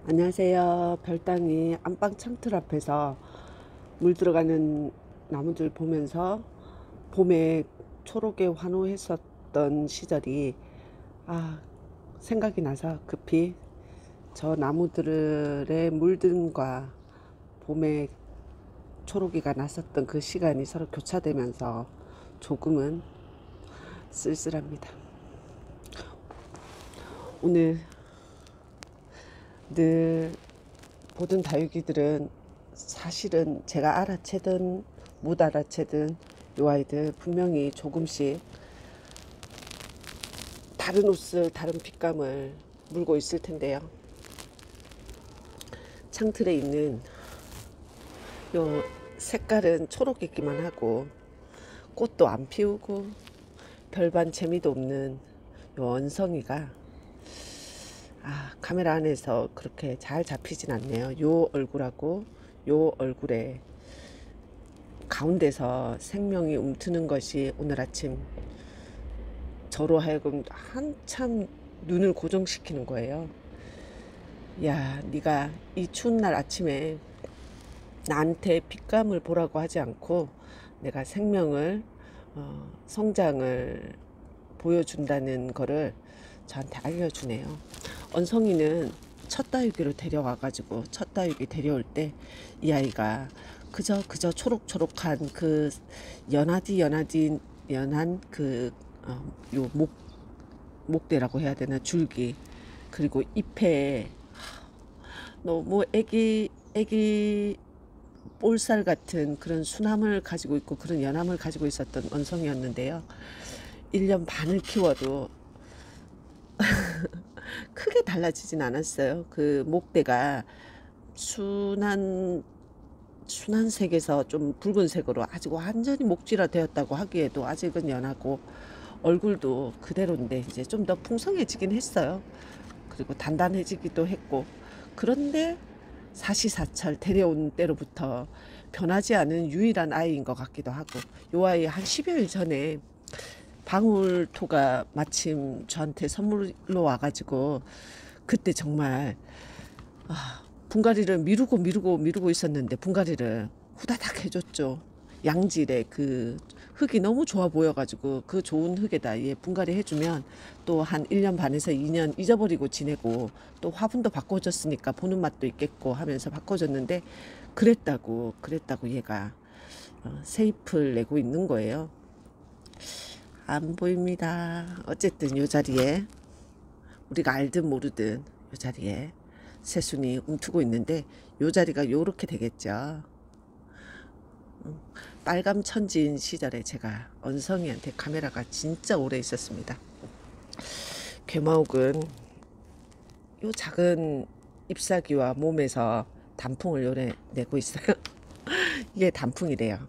안녕하세요. 별땅이 안방 창틀 앞에서 물 들어가는 나무들 보면서 봄에 초록에 환호했었던 시절이 생각이 나서 급히 저 나무들의 물듦과 봄에 초록이가 났었던 그 시간이 서로 교차되면서 조금은 쓸쓸합니다. 오늘 늘 모든 다육이들은 사실은 제가 알아채든 못 알아채든 요 아이들 분명히 조금씩 다른 옷을 다른 핏감을 물고 있을 텐데요. 창틀에 있는 요 색깔은 초록이기만 하고 꽃도 안 피우고 별반 재미도 없는 요 원성이가 카메라 안에서 그렇게 잘 잡히진 않네요. 요 얼굴하고 요 얼굴에 가운데서 생명이 움트는 것이 오늘 아침 저로 하여금 한참 눈을 고정시키는 거예요. 야, 네가 이 추운 날 아침에 나한테 빛감을 보라고 하지 않고 내가 생명을 성장을 보여준다는 거를 저한테 알려주네요. 언성이는 첫 다육이로 데려와가지고 첫 다육이 데려올 때 이 아이가 그저 초록초록한 그 연한 그 요 목대라고 해야 되나, 줄기, 그리고 잎에 너무 애기 볼살 같은 그런 순함을 가지고 있고 그런 연함을 가지고 있었던 원성이었는데요. 1년 반을 키워도 크게 달라지진 않았어요. 그 목대가 순한색에서 좀 붉은색으로 아직 완전히 목질화 되었다고 하기에도 아직은 연하고, 얼굴도 그대로인데 이제 좀 더 풍성해지긴 했어요. 그리고 단단해지기도 했고. 그런데 사시사철 데려온 때로부터 변하지 않은 유일한 아이인 것 같기도 하고, 요 아이 한 10여일 전에 방울토가 마침 저한테 선물로 와가지고 그때 정말 분갈이를 미루고 있었는데 분갈이를 후다닥 해줬죠. 양질의 그 흙이 너무 좋아 보여가지고 그 좋은 흙에다 얘 분갈이 해주면 또 한 1년 반에서 2년 잊어버리고 지내고, 또 화분도 바꿔줬으니까 보는 맛도 있겠고 하면서 바꿔줬는데 그랬다고 얘가 새 잎을 내고 있는 거예요. 안 보입니다. 어쨌든 요 자리에 우리가 알든 모르든 요 자리에 새순이 움트고 있는데, 요 자리가 요렇게 되겠죠. 빨감 천지인 시절에 제가 언성이한테 카메라가 진짜 오래 있었습니다. 괴마옥은 요 작은 잎사귀와 몸에서 단풍을 요래 내고 있어요. 이게 단풍이래요.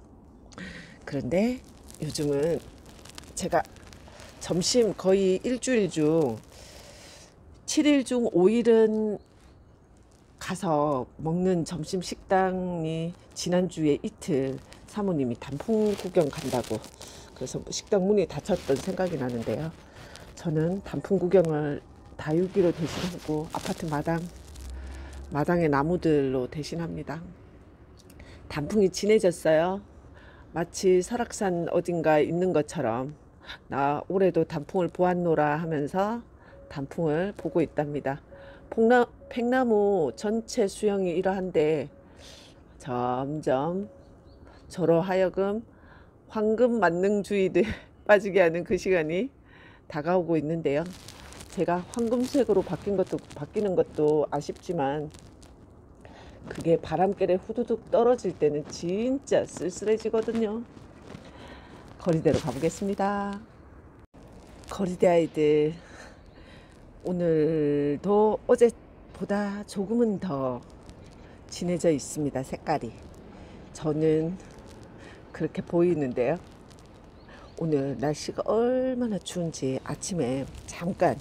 그런데 요즘은 제가 점심 거의 일주일 중 7일 중 5일은 가서 먹는 점심 식당이, 지난주에 이틀 사모님이 단풍 구경 간다고 그래서 식당 문이 닫혔던 생각이 나는데요. 저는 단풍 구경을 다육이로 대신하고 아파트 마당의 나무들로 대신합니다. 단풍이 진해졌어요. 마치 설악산 어딘가 있는 것처럼 나 올해도 단풍을 보았노라 하면서 단풍을 보고 있답니다. 팽나무 전체 수영이 이러한데 점점 저로 하여금 황금 만능주의들 빠지게 하는 그 시간이 다가오고 있는데요. 제가 황금색으로 바뀌는 것도 아쉽지만 그게 바람결에 후두둑 떨어질 때는 진짜 쓸쓸해지거든요. 거리대로 가보겠습니다. 거리대 아이들 오늘도 어제보다 조금은 더 진해져 있습니다. 색깔이 저는 그렇게 보이는데요. 오늘 날씨가 얼마나 추운지 아침에 잠깐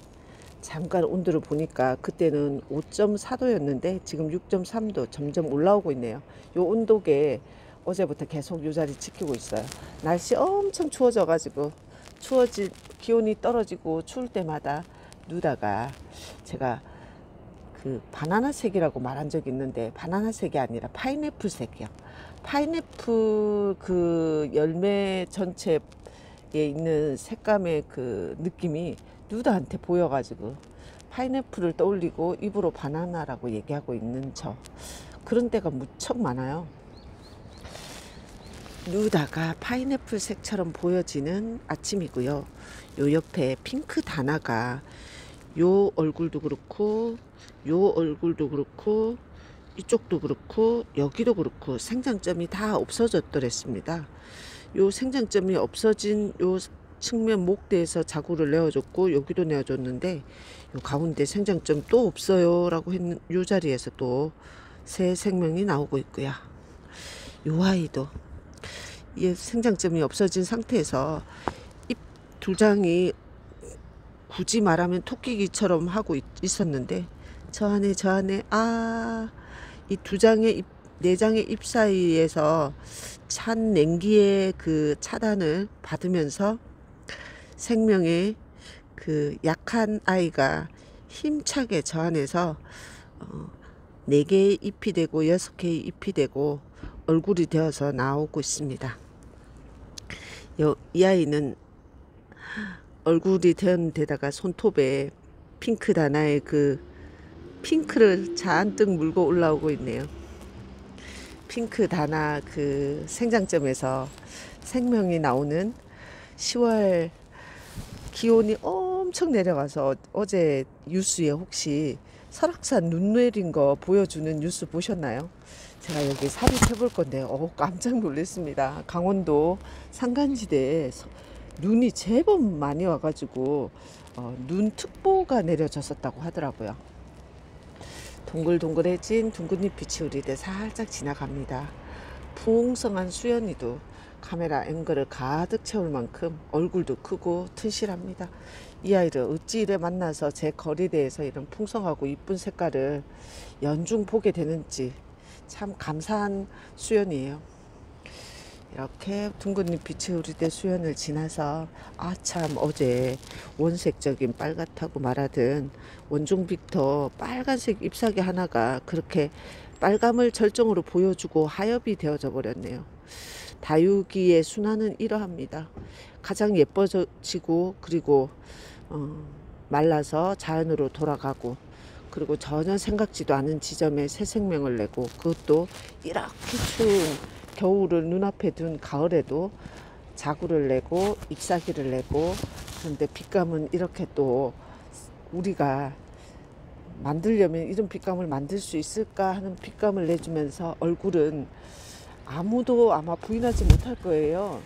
온도를 보니까 그때는 5.4도였는데 지금 6.3도 점점 올라오고 있네요. 요 온도계 어제부터 계속 요 자리 지키고 있어요. 날씨 엄청 추워져 가지고 기온이 떨어지고 추울 때마다 누다가 제가 그 바나나색이라고 말한 적이 있는데 바나나색이 아니라 파인애플색이요. 파인애플 그 열매 전체에 있는 색감의 그 느낌이 누드한테 보여가지고 파인애플을 떠올리고 입으로 바나나라고 얘기하고 있는 저, 그런 데가 무척 많아요. 누다가 파인애플 색처럼 보여지는 아침이고요. 요 옆에 핑크 다나가 요 얼굴도 그렇고 요 얼굴도 그렇고 이쪽도 그렇고 여기도 그렇고 생장점이 다 없어졌더랬습니다. 요 생장점이 없어진 요 측면 목대에서 자구를 내어줬고 여기도 내어줬는데 요 가운데 생장점 또 없어요 라고 했는 요 자리에서 또 새 생명이 나오고 있고요. 요 아이도 이 생장점이 없어진 상태에서 잎 두 장이 굳이 말하면 토끼기처럼 하고 있었는데 저 안에 이 두 장의 잎, 네 장의 잎 사이에서 찬 냉기의 그 차단을 받으면서 생명의 그 약한 아이가 힘차게 저 안에서 4개의 잎이 되고 6개의 잎이 되고 얼굴이 되어서 나오고 있습니다. 이 아이는 얼굴이 된 데다가 손톱에 핑크 다나의 그 핑크를 잔뜩 물고 올라오고 있네요. 핑크 다나 그 생장점에서 생명이 나오는 10월 기온이 엄청 내려가서 어제 뉴스에 혹시 설악산 눈 내린 거 보여주는 뉴스 보셨나요? 제가 여기 삽입해 볼 건데 깜짝 놀랐습니다. 강원도 산간지대에 눈이 제법 많이 와가지고 눈특보가 내려졌었다고 하더라고요. 동글동글해진 둥근잎이 치우리대 살짝 지나갑니다. 풍성한 수연이도 카메라 앵글을 가득 채울 만큼 얼굴도 크고 튼실합니다. 이 아이를 어찌 이래 만나서 제 거리대에서 이런 풍성하고 이쁜 색깔을 연중 보게 되는지 참 감사한 수연이에요. 이렇게 둥근잎 빛이 우리대 수연을 지나서 참 어제 원색적인 빨갛다고 말하던 원종 빅터 빨간색 잎사귀 하나가 그렇게 빨감을 절정으로 보여주고 하엽이 되어져 버렸네요. 다육이의 순환은 이러합니다. 가장 예뻐지고 그리고 말라서 자연으로 돌아가고 그리고 전혀 생각지도 않은 지점에 새 생명을 내고 그것도 이렇게 추운 겨울을 눈앞에 둔 가을에도 자구를 내고 잎사귀를 내고 그런데 빛감은 이렇게 또 우리가 만들려면 이런 빛감을 만들 수 있을까 하는 빛감을 내주면서 얼굴은 아무도 아마 부인하지 못할 거예요.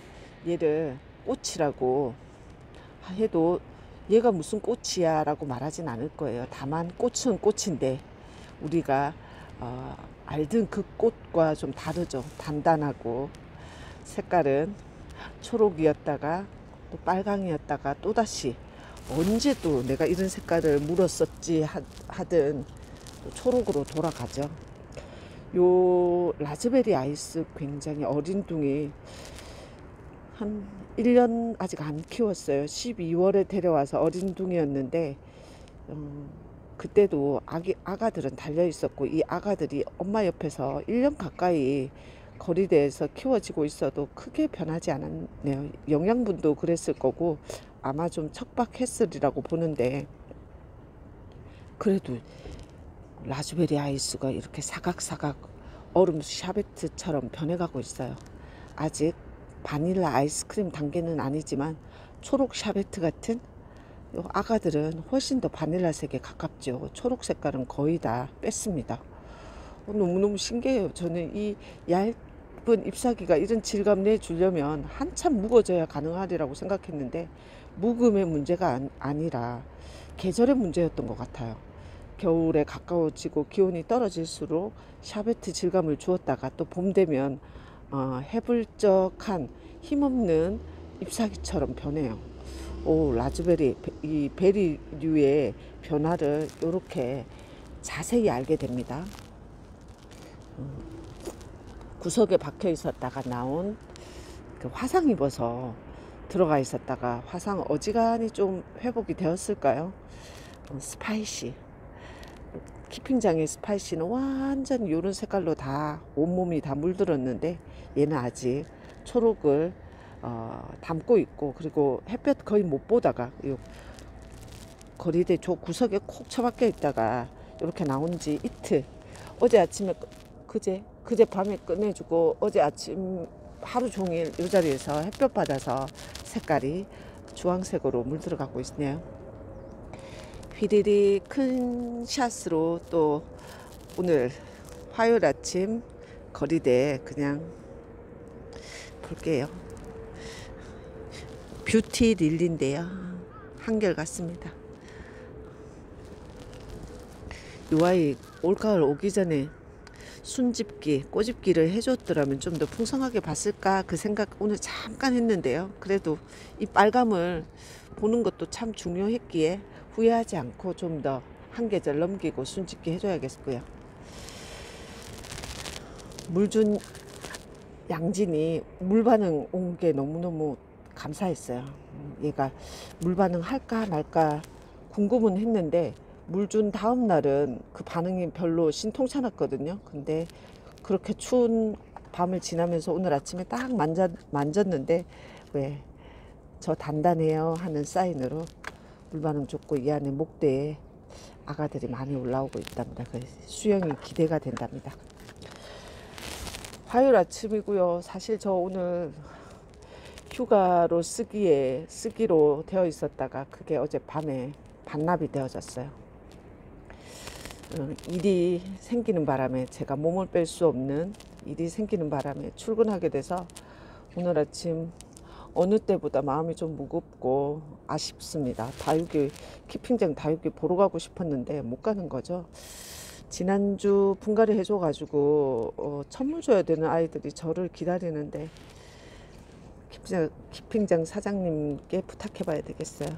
얘를 꽃이라고 해도 얘가 무슨 꽃이야 라고 말하진 않을 거예요. 다만 꽃은 꽃인데 우리가 알던 그 꽃과 좀 다르죠. 단단하고 색깔은 초록이었다가 또 빨강이었다가 또다시 언제 또 내가 이런 색깔을 물었었지 하든 또 초록으로 돌아가죠. 요 라즈베리 아이스 굉장히 어린 둥이 한 1년 아직 안 키웠어요. 12월에 데려와서 어린 둥이었는데 그때도 아가들은 달려 있었고 이 아가들이 엄마 옆에서 1년 가까이 거리대에서 키워지고 있어도 크게 변하지 않았네요. 영양분도 그랬을 거고 아마 좀 척박했으리라고 보는데 그래도 라즈베리 아이스가 이렇게 사각사각 얼음 샤베트처럼 변해가고 있어요. 아직 바닐라 아이스크림 단계는 아니지만 초록 샤베트 같은 요 아가들은 훨씬 더 바닐라색에 가깝죠. 초록 색깔은 거의 다 뺐습니다. 너무너무 신기해요. 저는 이 얇은 잎사귀가 이런 질감 내주려면 한참 묵어져야 가능하리라고 생각했는데 묵음의 문제가 아니라 계절의 문제였던 것 같아요. 겨울에 가까워지고 기온이 떨어질수록 샤베트 질감을 주었다가 또 봄 되면 해불적한 힘없는 잎사귀처럼 변해요. 라즈베리 이 베리류의 변화를 이렇게 자세히 알게 됩니다. 구석에 박혀 있었다가 나온 그 화상 입어서 들어가 있었다가 화상 어지간히 좀 회복이 되었을까요? 스파이시 키핑장의 스파이시는 완전 요런 색깔로 다 온몸이 다 물들었는데 얘는 아직 초록을 담고 있고, 그리고 햇볕 거의 못 보다가 요 거리대 저 구석에 콕 처박혀 있다가 이렇게 나온 지 이틀, 어제 아침에 그제 밤에 꺼내주고 어제 아침 하루 종일 이 자리에서 햇볕 받아서 색깔이 주황색으로 물들어가고 있네요. 휘리리 큰 샷으로 또 오늘 화요일 아침 거리대 그냥 볼게요. 뷰티 릴리인데요. 한결같습니다. 요 아이 올가을 오기 전에 순집기, 꼬집기를 해줬더라면 좀 더 풍성하게 봤을까 그 생각 오늘 잠깐 했는데요. 그래도 이 빨감을 보는 것도 참 중요했기에 후회하지 않고 좀 더 한 계절 넘기고 순집기 해줘야겠고요. 물 준 양진이 물 반응 온 게 너무너무 감사했어요. 얘가 물 반응 할까 말까 궁금은 했는데 물 준 다음 날은 그 반응이 별로 신통찮았거든요. 근데 그렇게 추운 밤을 지나면서 오늘 아침에 딱 만졌는데 왜 저 단단해요 하는 사인으로 물 반응 좋고 이 안에 목대에 아가들이 많이 올라오고 있답니다. 수영이 기대가 된답니다. 화요일 아침이고요. 사실 저 오늘 휴가로 쓰기로 되어 있었다가 그게 어제 밤에 반납이 되어졌어요. 일이 생기는 바람에, 제가 몸을 뺄 수 없는 일이 생기는 바람에 출근하게 돼서 오늘 아침 어느 때보다 마음이 좀 무겁고 아쉽습니다. 다육이, 키핑장 다육이 보러 가고 싶었는데 못 가는 거죠. 지난주 분갈이 해줘가지고 선물 줘야 되는 아이들이 저를 기다리는데 키핑장 사장님께 부탁해 봐야 되겠어요.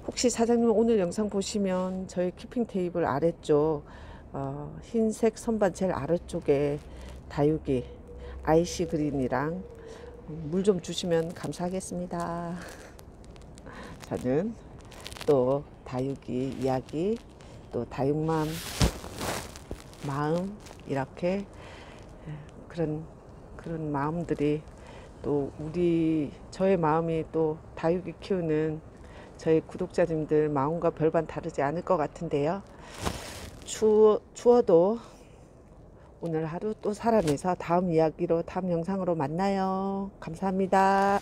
혹시 사장님 오늘 영상 보시면 저희 키핑 테이블 아래쪽 흰색 선반 제일 아래쪽에 다육이 아이시 그린이랑 물 좀 주시면 감사하겠습니다. 저는 또 다육이 이야기, 또 다육맘 마음, 이렇게 그런 마음들이 또 저의 마음이 또 다육이 키우는 저희 구독자님들 마음과 별반 다르지 않을 것 같은데요. 추워도 오늘 하루 또 살아내서 다음 이야기로, 다음 영상으로 만나요. 감사합니다.